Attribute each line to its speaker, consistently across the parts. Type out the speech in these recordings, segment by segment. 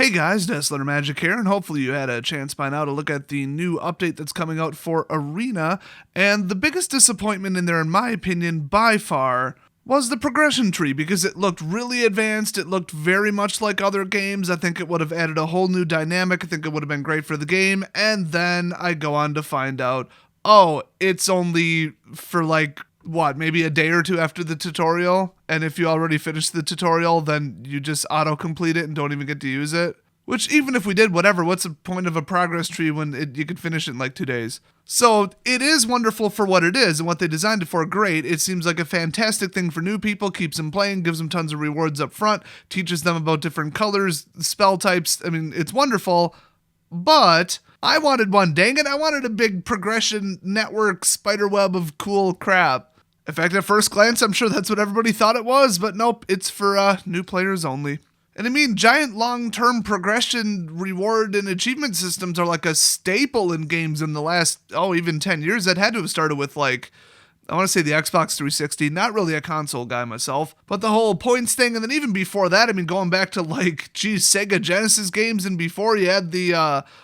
Speaker 1: Hey guys, Nestler Magic here, and hopefully you had a chance by now to look at the new update that's coming out for Arena, and the biggest disappointment in there, in my opinion, by far, was the progression tree, because it looked really advanced, it looked very much like other games. I think it would have added a whole new dynamic, I think it would have been great for the game, and then I go on to find out, oh, it's only for maybe a day or two after the tutorial, and if you already finished the tutorial, then you just auto-complete it and don't even get to use it. Which, even if we did, whatever, what's the point of a progress tree when you could finish it in like 2 days? So, it is wonderful for what it is, and what they designed it for, great. It seems like a fantastic thing for new people, keeps them playing, gives them tons of rewards up front, teaches them about different colors, spell types, I mean, it's wonderful, but I wanted one, dang it, I wanted a big progression network spiderweb of cool crap. In fact, at first glance, I'm sure that's what everybody thought it was, but nope, it's for new players only. And I mean, giant long-term progression reward and achievement systems are like a staple in games in the last, even 10 years. That had to have started with I want to say the Xbox 360, not really a console guy myself, but the whole points thing, and then even before that, I mean, going back to Sega Genesis games, and before you had the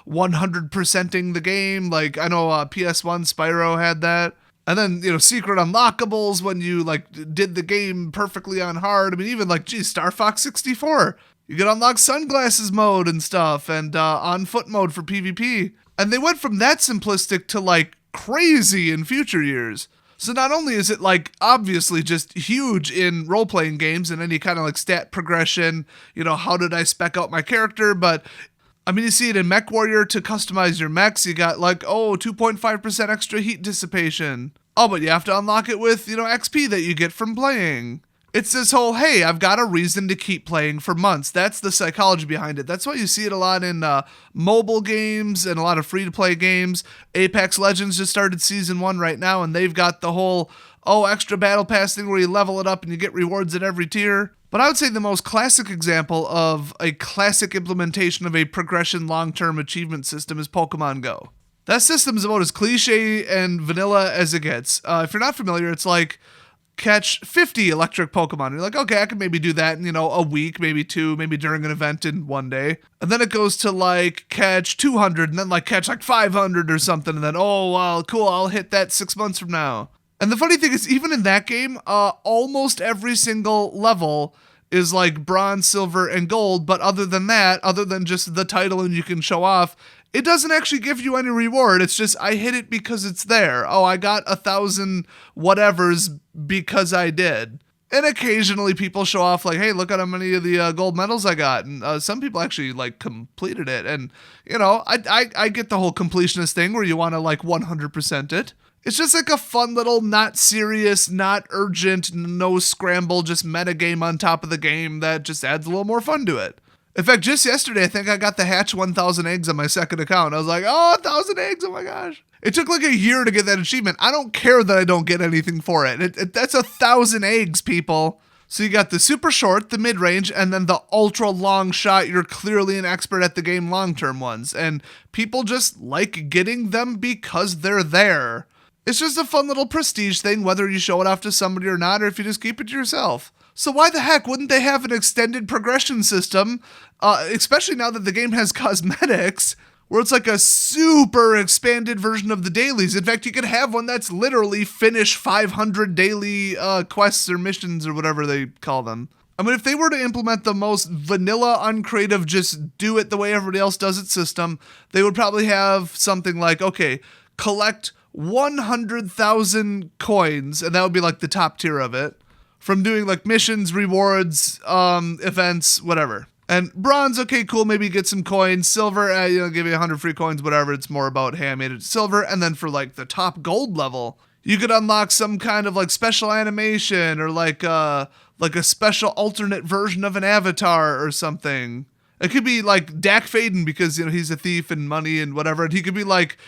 Speaker 1: 100%ing the game, I know PS1 Spyro had that. And then, secret unlockables when you, did the game perfectly on hard. I mean, even, Star Fox 64. You could unlock sunglasses mode and stuff, and on foot mode for PvP. And they went from that simplistic to, crazy in future years. So not only is it, obviously just huge in role-playing games and any kind of, stat progression, how did I spec out my character, but I mean, you see it in MechWarrior to customize your mechs. You got 2.5% extra heat dissipation. Oh, but you have to unlock it with, XP that you get from playing. It's this whole, hey, I've got a reason to keep playing for months. That's the psychology behind it. That's why you see it a lot in mobile games and a lot of free-to-play games. Apex Legends just started Season 1 right now, and they've got the whole, extra battle pass thing where you level it up and you get rewards at every tier. But I would say the most classic example of a classic implementation of a progression long-term achievement system is Pokemon Go. That system is about as cliche and vanilla as it gets. If you're not familiar, it's catch 50 electric Pokemon. You're okay, I can maybe do that in, a week, maybe 2, maybe during an event in 1 day. And then it goes to catch 200 and then catch 500 or something. And then, cool, I'll hit that 6 months from now. And the funny thing is, even in that game, almost every single level is bronze, silver, and gold. But other than that, other than just the title and you can show off, it doesn't actually give you any reward. It's just, I hit it because it's there. Oh, I got 1,000 whatevers because I did. And occasionally people show off hey, look at how many of the gold medals I got. And some people actually completed it. And, I get the whole completionist thing where you want to 100% it. It's just a fun little, not serious, not urgent, no scramble, just meta game on top of the game that just adds a little more fun to it. In fact, just yesterday, I think I got the hatch 1,000 eggs on my second account. I was 1,000 eggs, oh my gosh. It took a year to get that achievement. I don't care that I don't get anything for it. That's 1,000 eggs, people. So you got the super short, the mid-range, and then the ultra long shot. You're clearly an expert at the game long-term ones. And people just like getting them because they're there. It's just a fun little prestige thing, whether you show it off to somebody or not, or if you just keep it to yourself. So why the heck wouldn't they have an extended progression system, especially now that the game has cosmetics, where it's a super expanded version of the dailies. In fact, you could have one that's literally finish 500 daily quests or missions or whatever they call them. I mean, if they were to implement the most vanilla, uncreative, just do it the way everybody else does it system, they would probably have something okay, collect 100,000 coins, and that would be the top tier of it, from doing missions, rewards, events, whatever. And bronze, okay, cool, maybe get some coins. Silver, give you 100 free coins, whatever. It's more about, hey, I made it silver. And then for the top gold level, you could unlock some kind of special animation or a special alternate version of an avatar or something. It could be Dak Faden because, he's a thief and money and whatever. And he could be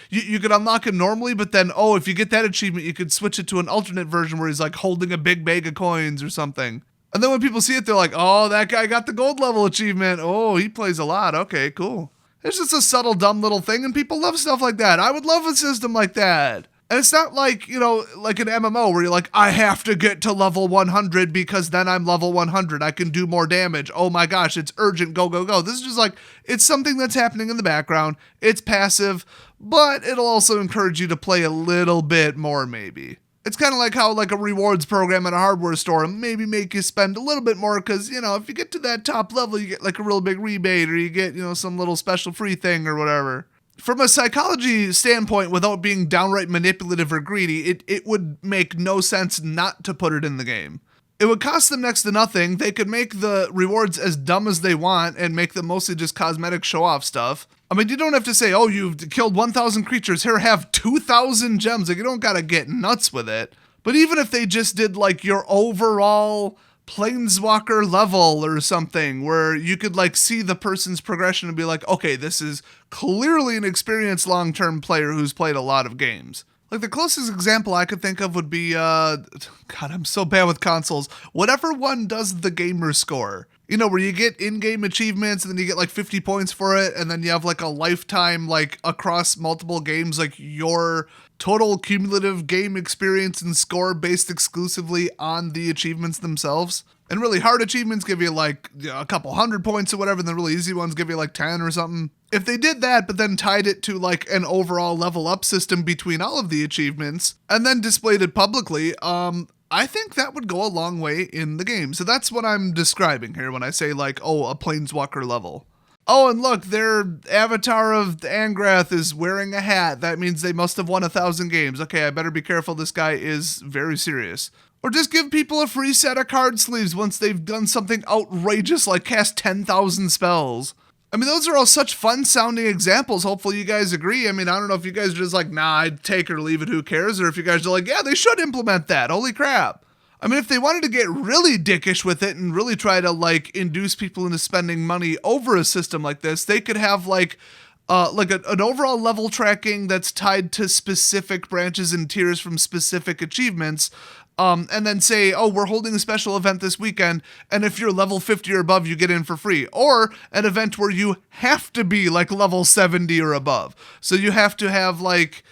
Speaker 1: you could unlock him normally, but then, if you get that achievement, you could switch it to an alternate version where he's holding a big bag of coins or something. And then when people see it, they're that guy got the gold level achievement. Oh, he plays a lot. Okay, cool. It's just a subtle, dumb little thing, and people love stuff like that. I would love a system like that. And it's not like, like an MMO where you're like, I have to get to level 100 because then I'm level 100. I can do more damage. Oh my gosh, it's urgent. Go, go, go. This is just like, it's something that's happening in the background. It's passive, but it'll also encourage you to play a little bit more maybe. It's kind of like how like a rewards program at a hardware store maybe make you spend a little bit more because, if you get to that top level, you get like a real big rebate or you get, some little special free thing or whatever. From a psychology standpoint, without being downright manipulative or greedy, it would make no sense not to put it in the game. It would cost them next to nothing. They could make the rewards as dumb as they want and make them mostly just cosmetic show-off stuff. I mean, you don't have to say, oh, you've killed 1,000 creatures, here have 2,000 gems. Like, you don't gotta get nuts with it. But even if they just did, like, your overall Planeswalker level or something where you could like see the person's progression and be like, okay, this is clearly an experienced long-term player who's played a lot of games. Like the closest example I could think of would be, God, I'm so bad with consoles. Whatever one does the gamer score. Where you get in-game achievements and then you get like 50 points for it and then you have like a lifetime, like across multiple games, like your total cumulative game experience and score based exclusively on the achievements themselves. And really hard achievements give you like a couple hundred points or whatever, and the really easy ones give you like 10 or something. If they did that, but then tied it to like an overall level up system between all of the achievements and then displayed it publicly, I think that would go a long way in the game. So that's what I'm describing here when I say like, oh, a Planeswalker level. Oh, and look, their avatar of Angrath is wearing a hat. That means they must have won 1,000 games. Okay, I better be careful. This guy is very serious. Or just give people a free set of card sleeves once they've done something outrageous like cast 10,000 spells. I mean, those are all such fun-sounding examples. Hopefully you guys agree. I mean, I don't know if you guys are just like, nah, I'd take or leave it, who cares? Or if you guys are like, yeah, they should implement that. Holy crap. I mean, if they wanted to get really dickish with it and really try to, like, induce people into spending money over a system like this, they could have, like an overall level tracking that's tied to specific branches and tiers from specific achievements. And then say, oh, we're holding a special event this weekend, and if you're level 50 or above, you get in for free. Or an event where you have to be like level 70 or above. So you have to have like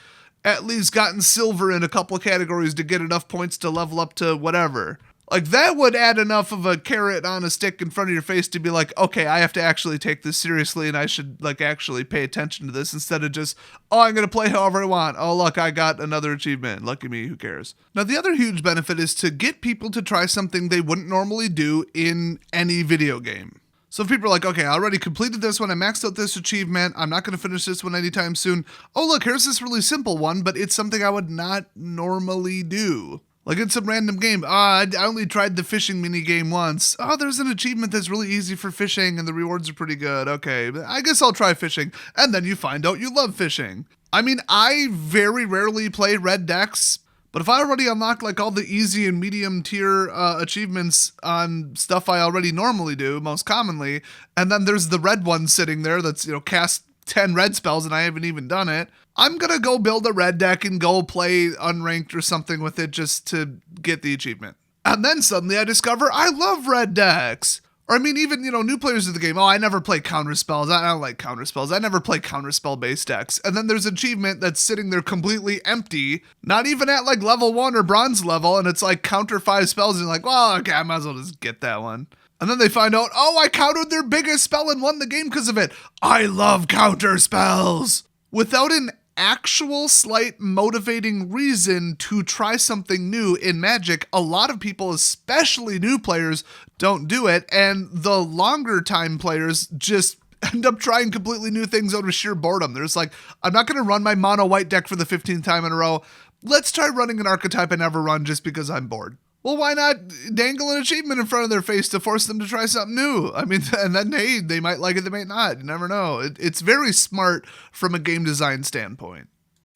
Speaker 1: at least gotten silver in a couple of categories to get enough points to level up to whatever. Like that would add enough of a carrot on a stick in front of your face to be like, okay, I have to actually take this seriously and I should like actually pay attention to this instead of just, oh, I'm going to play however I want. Oh, look, I got another achievement. Lucky me, who cares? Now, the other huge benefit is to get people to try something they wouldn't normally do in any video game. So if people are like, okay, I already completed this one, I maxed out this achievement, I'm not going to finish this one anytime soon. Oh, look, here's this really simple one, but it's something I would not normally do. Like in some random game, I only tried the fishing mini game once. Oh, there's an achievement that's really easy for fishing and the rewards are pretty good. Okay, I guess I'll try fishing. And then you find out you love fishing. I mean, I very rarely play red decks, but if I already unlock like all the easy and medium tier achievements on stuff I already normally do, most commonly, and then there's the red one sitting there that's, cast 10 red spells and I haven't even done it, I'm going to go build a red deck and go play unranked or something with it just to get the achievement. And then suddenly I discover I love red decks. Or I mean, even, new players of the game, oh, I never play counter spells. I don't like counter spells. I never play counter spell based decks. And then there's an achievement that's sitting there completely empty, not even at like level 1 or bronze level, and it's like counter 5 spells, and you're like, well, okay, I might as well just get that one. And then they find out, oh, I countered their biggest spell and won the game because of it. I love counter spells. Without an actual slight motivating reason to try something new in Magic, a lot of people, especially new players, don't do it. And the longer time players just end up trying completely new things out of sheer boredom. There's like, I'm not going to run my mono white deck for the 15th time in a row. Let's try running an archetype I never run just because I'm bored. Well, why not dangle an achievement in front of their face to force them to try something new? I mean, and then, hey, they might like it, they might not. You never know. It's very smart from a game design standpoint.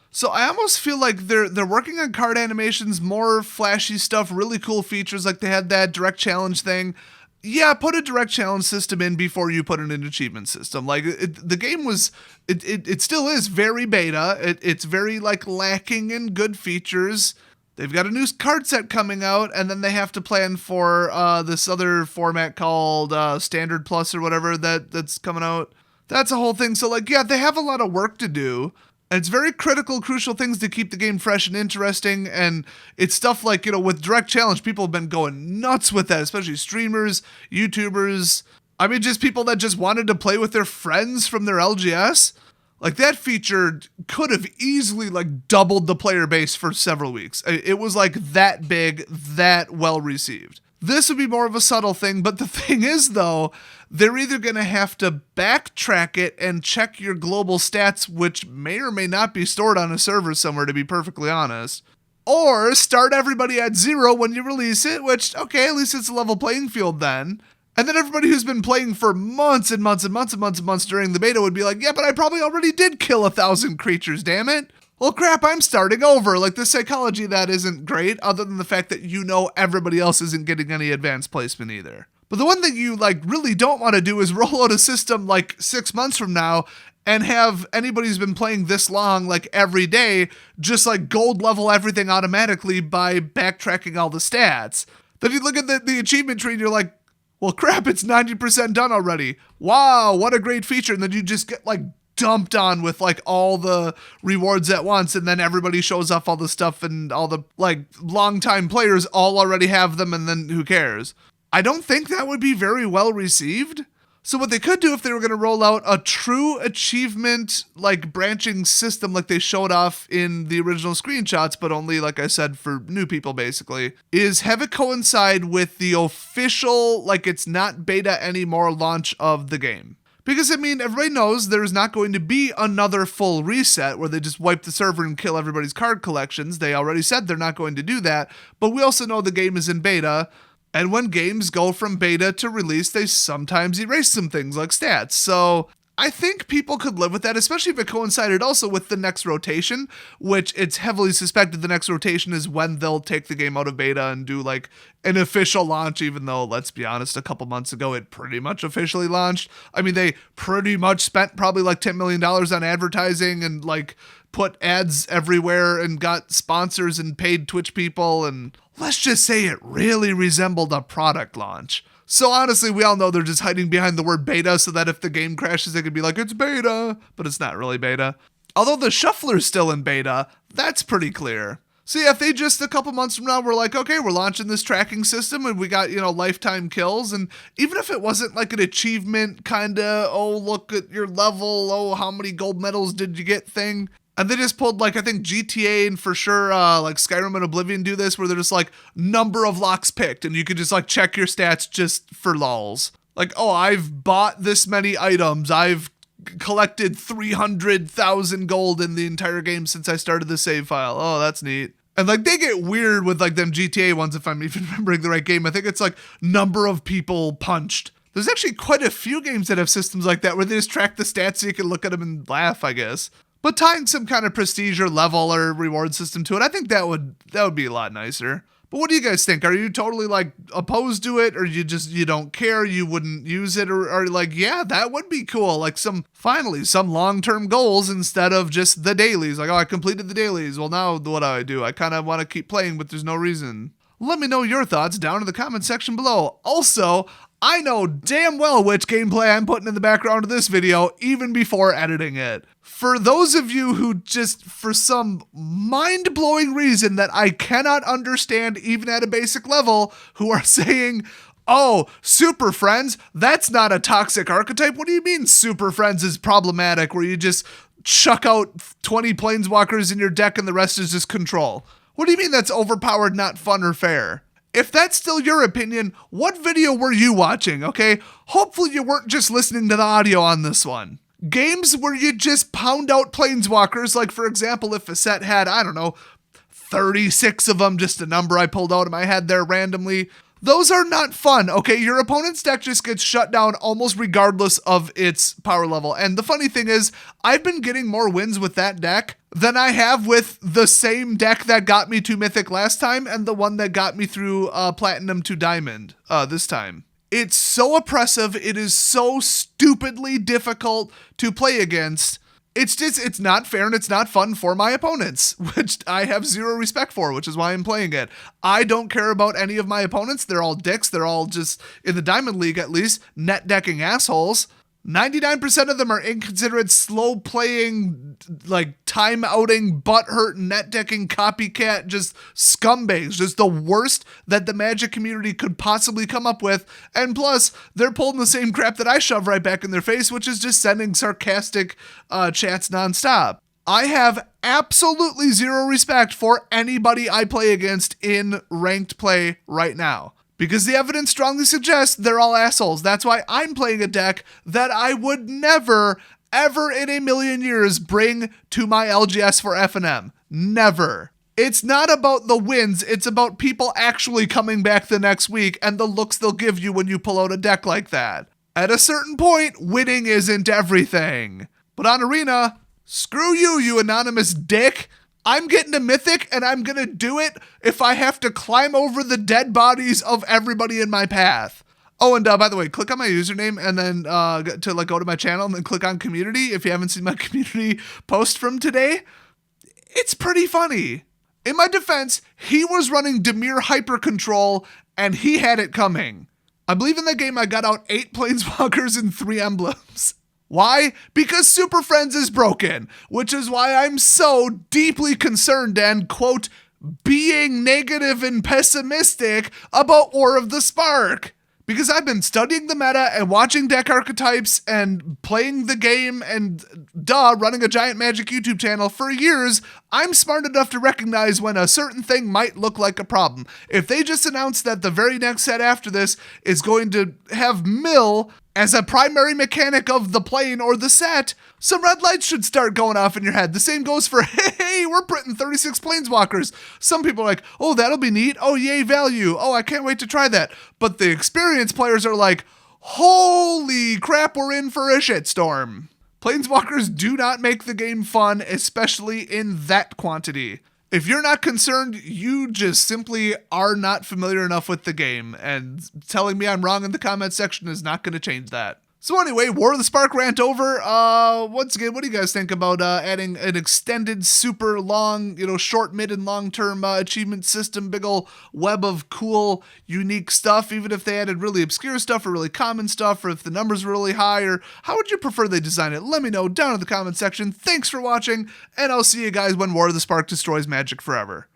Speaker 1: So I almost feel like they're working on card animations, more flashy stuff, really cool features, like they had that direct challenge thing. Yeah, put a direct challenge system in before you put in an achievement system. Like the game was, it still is very beta. It's very like lacking in good features. They've got a new card set coming out, and then they have to plan for this other format called Standard Plus or whatever that's coming out. That's a whole thing. So, like, yeah, they have a lot of work to do. And it's very critical, crucial things to keep the game fresh and interesting. And it's stuff like, with Direct Challenge, people have been going nuts with that, especially streamers, YouTubers. I mean, just people that just wanted to play with their friends from their LGS. Like, that feature could have easily, doubled the player base for several weeks. It was, that big, that well-received. This would be more of a subtle thing, but the thing is, though, they're either going to have to backtrack it and check your global stats, which may or may not be stored on a server somewhere, to be perfectly honest, or start everybody at 0 when you release it, which, okay, at least it's a level playing field then. And then everybody who's been playing for months and months and months and months and months during the beta would be like, yeah, but I probably already did kill 1,000 creatures, damn it. Well, crap, I'm starting over. The psychology of that isn't great, other than the fact that everybody else isn't getting any advanced placement either. But the one thing you, really don't want to do is roll out a system, 6 months from now and have anybody who's been playing this long, every day, just, gold level everything automatically by backtracking all the stats. Then you look at the achievement tree and you're like, well, crap, it's 90% done already. Wow, what a great feature. And then you just get, dumped on with all the rewards at once, and then everybody shows off all the stuff, and all the long-time players all already have them, and then who cares? I don't think that would be very well received. So what they could do if they were going to roll out a true achievement branching system like they showed off in the original screenshots, but only, like I said, for new people basically, is have it coincide with the official, it's not beta anymore, launch of the game. Because, everybody knows there's not going to be another full reset where they just wipe the server and kill everybody's card collections. They already said they're not going to do that, but we also know the game is in beta, and when games go from beta to release, they sometimes erase some things like stats. So I think people could live with that, especially if it coincided also with the next rotation, which it's heavily suspected the next rotation is when they'll take the game out of beta and do an official launch, even though, let's be honest, a couple months ago it pretty much officially launched. They pretty much spent probably $10 million on advertising and put ads everywhere and got sponsors and paid Twitch people, and let's just say it really resembled a product launch. So honestly, we all know they're just hiding behind the word beta so that if the game crashes, they could be like, it's beta, but it's not really beta. Although the shuffler's still in beta, that's pretty clear. So yeah, if they just a couple months from now were like, okay, we're launching this tracking system and we got, lifetime kills, and even if it wasn't an achievement kind of, oh, look at your level, oh, how many gold medals did you get thing, and they just pulled, I think GTA and for sure, Skyrim and Oblivion do this, where they're just number of locks picked, and you could just, check your stats just for lols. Oh, I've bought this many items, I've collected 300,000 gold in the entire game since I started the save file. Oh, that's neat. And they get weird with them GTA ones, if I'm even remembering the right game. I think it's number of people punched. There's actually quite a few games that have systems like that where they just track the stats so you can look at them and laugh, I guess. But tying some kind of prestige or level or reward system to it, I think that would be a lot nicer. But what do you guys think? Are you totally opposed to it, or you don't care, you wouldn't use it, or are you yeah, that would be cool, some long-term goals instead of just the dailies, oh, I completed the dailies, well, now what do? I kind of want to keep playing, but there's no reason. Let me know your thoughts down in the comment section below. Also, I know damn well which gameplay I'm putting in the background of this video, even before editing it. For those of you who just, for some mind-blowing reason that I cannot understand even at a basic level, who are saying, oh, Super Friends, that's not a toxic archetype. What do you mean Super Friends is problematic, where you just chuck out 20 Planeswalkers in your deck and the rest is just control? What do you mean that's overpowered, not fun or fair? If that's still your opinion, what video were you watching, okay? Hopefully you weren't just listening to the audio on this one. Games where you just pound out Planeswalkers, for example, if a set had, 36 of them, just a number I pulled out of my head there randomly, those are not fun, okay? Your opponent's deck just gets shut down almost regardless of its power level. And the funny thing is, I've been getting more wins with that deck than I have with the same deck that got me to Mythic last time and the one that got me through Platinum to Diamond this time. It's so oppressive, it is so stupidly difficult to play against. It's not fair and it's not fun for my opponents, which I have zero respect for, which is why I'm playing it. I don't care about any of my opponents. They're all dicks. They're all just, in the Diamond League at least, net decking assholes. 99% of them are inconsiderate, slow-playing, like, time-outing, butt-hurting, net-decking, copycat, just scumbags. Just the worst that the Magic community could possibly come up with. And plus, they're pulling the same crap that I shove right back in their face, which is just sending sarcastic chats nonstop. I have absolutely zero respect for anybody I play against in ranked play right now, because the evidence strongly suggests they're all assholes. That's why I'm playing a deck that I would never, ever in a million years bring to my LGS for F&M. Never. It's not about the wins, it's about people actually coming back the next week and the looks they'll give you when you pull out a deck like that. At a certain point, winning isn't everything. But on Arena, screw you, you anonymous dick. I'm getting to Mythic, and I'm gonna do it if I have to climb over the dead bodies of everybody in my path. Oh, and by the way, click on my username and then go to my channel and then click on community if you haven't seen my community post from today. It's pretty funny. In my defense, he was running Dimir Hyper Control, and he had it coming. I believe in that game I got out 8 Planeswalkers and 3 emblems. Why? Because Super Friends is broken, which is why I'm so deeply concerned and, quote, being negative and pessimistic about War of the Spark. Because I've been studying the meta and watching deck archetypes and playing the game and, running a giant Magic YouTube channel for years. I'm smart enough to recognize when a certain thing might look like a problem. If they just announced that the very next set after this is going to have Mill as a primary mechanic of the plane or the set, some red lights should start going off in your head. The same goes for, hey, we're printing 36 Planeswalkers. Some people are like, oh, that'll be neat. Oh, yay, value. Oh, I can't wait to try that. But the experienced players are like, holy crap, we're in for a shitstorm. Planeswalkers do not make the game fun, especially in that quantity. If you're not concerned, you just simply are not familiar enough with the game, and telling me I'm wrong in the comment section is not going to change that. So anyway, War of the Spark rant over. Once again, what do you guys think about adding an extended, super long, short, mid, and long-term achievement system, big ol' web of cool, unique stuff, even if they added really obscure stuff or really common stuff, or if the numbers were really high, or how would you prefer they design it? Let me know down in the comment section. Thanks for watching, and I'll see you guys when War of the Spark destroys Magic forever.